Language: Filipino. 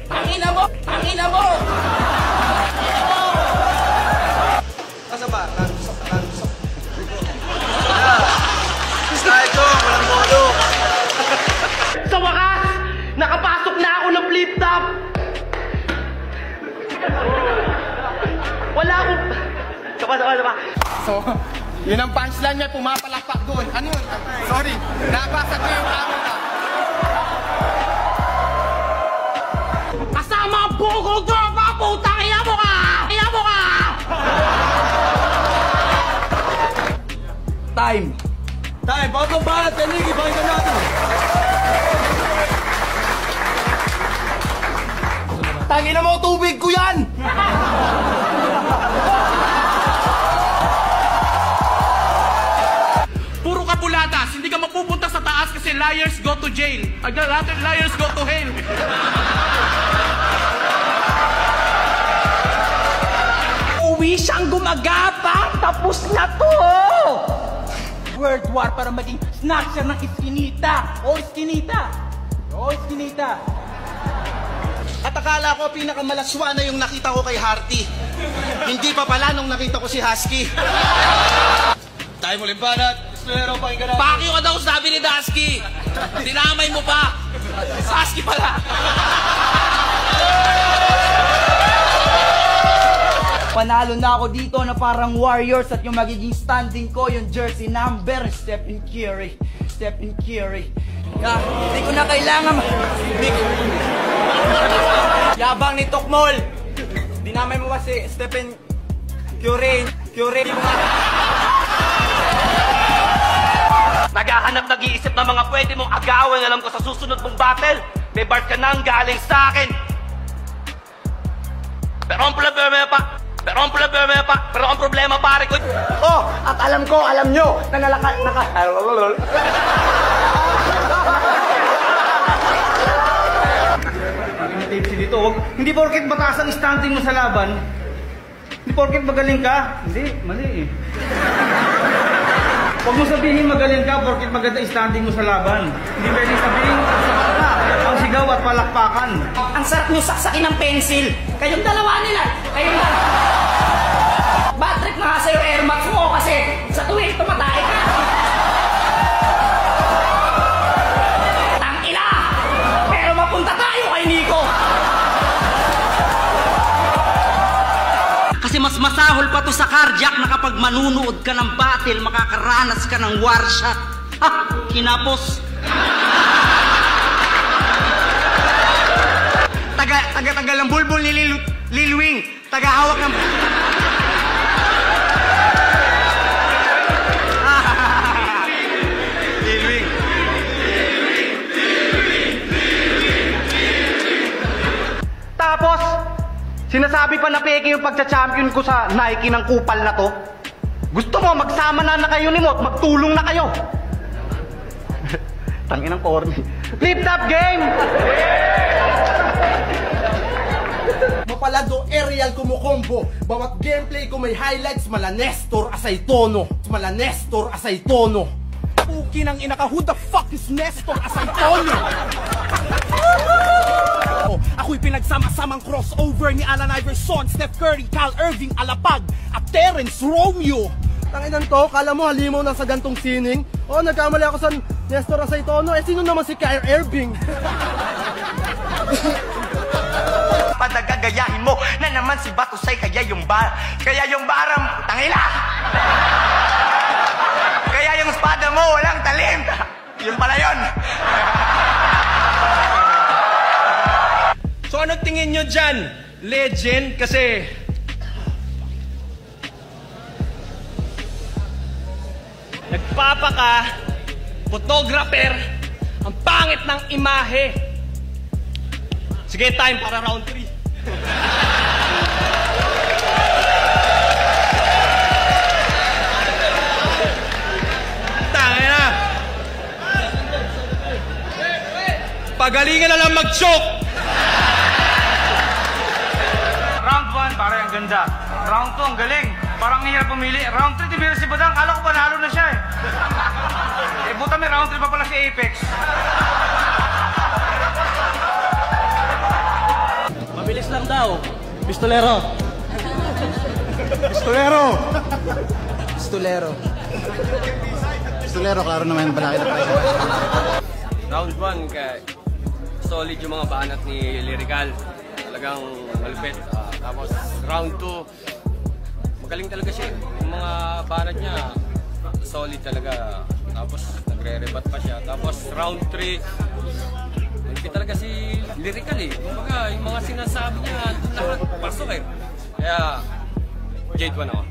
Tangina mo! Tangina mo! Asa ba? Nanusok. Style ko, walang bolo. Sa wakas, nakapasok na ako ng flip-top. Wala akong... Sapa. So, yun ang punchline niya, pumapalakpak doon. Ano yun? Sorry, nabasag ko yung camera. Kasama ang bugong tropa! Putang ina mo ka! Ina mo ka! Time. Bago ba? Tenigi, bakit natin? Tangina mo, tubig ko yan! Puro kabulatas, hindi ka mapupunta sa taas kasi liars go to jail. Liars go to hell. Uwi siyang gumagapang, tapos na to! World War para maging snatcher ng iskinita. Iskinita. At akala ko pinakamalaswa na yung nakita ko kay Harty. Hindi pa pala nung nakita ko si Husky. Tayo mo limbanat. Pero pakinggan natin. Pakyo ka daw sabi ni Dusky. Dinamay mo pa. Husky pala. Panalo na ako dito na parang Warriors at yung magiging standing ko, yung jersey number, Stephen Curry. Hindi ko na kailangan Yabang ni Tokmol. Dinamay mo ba si Stephen Curry? Naghahanap, nag-iisip ng mga pwede mong agawan. Alam ko sa susunod mong battle, may bar ka nang galing sa akin. Pero ang problema pare ko. At alam nyo, na Hindi porket mataas ang standing mo sa laban. Hindi porket magaling ka. Hindi, mali eh. Huwag mo sabihin magaling ka porket maganda standing mo sa laban. Hindi pwede sabihin ang sigaw at palakpakan. ang sarap nyo saksakin ng pencil. Kayong dalawa nila. Bad trip na nga sa'yo, Air Max mo kasi sa tuwing tumatay ka. Tangina! Pero mapunta tayo kay Nico. Kasi mas masahol pa to sa cardiac na kapag manunood ka ng battle, makakaranas ka ng war shot. Ha! Kinapos. Tagal ng bulbul ni Lil Wing. Tagahawak ng... Lil Wing. Tapos, sinasabi pa na peke yung pagcha-champion ko sa Nike ng kupal na to. Gusto mo, magsama na kayo ni Mot, magtulong na kayo. Tangin ng corny. Flip-top game! Mapalado aerial kumukombo. Bawat gameplay ko may highlights. Mala Nestor Asaytono. Puki ng inaka, who the fuck is Nestor Asaytono? Ako'y pinagsama-samang crossover ni Allen Iverson, Steph Curry, Cal Irving, Alapag at Terence Romeo. Tanginan to, kala mo halimaw na sa gantong sining? Nagkamali ako sa Nestor Asaytono. Sino naman si Cal Irving? Padagagayahin mo na naman si Batusay kaya yung baram tangila. Kaya yung espada mo walang talim. Yun pala yun. So ano tingin nyo dyan? Legend? Kasi... nagpapaka, photographer, ang pangit ng imahe. Sige, time para round 3. Tangin na. Pagalingan na lang mag-choke. Round 1 para ang ganda. Round 2 ang galing. Parang hirap pumili. Round 3 tibira si Badang. Kala ko panalo na siya eh. Buta may round 3 pa pala si Apex. ikaw? Pistolero. Pistolero. Pistolero. Pistolero, klaro naman balaki na tayo. Round 1 kay solid yung mga banat ni Lyrical. Talagang malupit. Tapos round 2, magaling talaga siya. Yung mga banat niya, solid talaga. Tapos nagre-rebat pa siya. Tapos round 3, malupit talaga si Lyrical eh. Kumbaga, yung mga sinasabi niya, lahat pasok eh. Kaya, Jade 1 ako.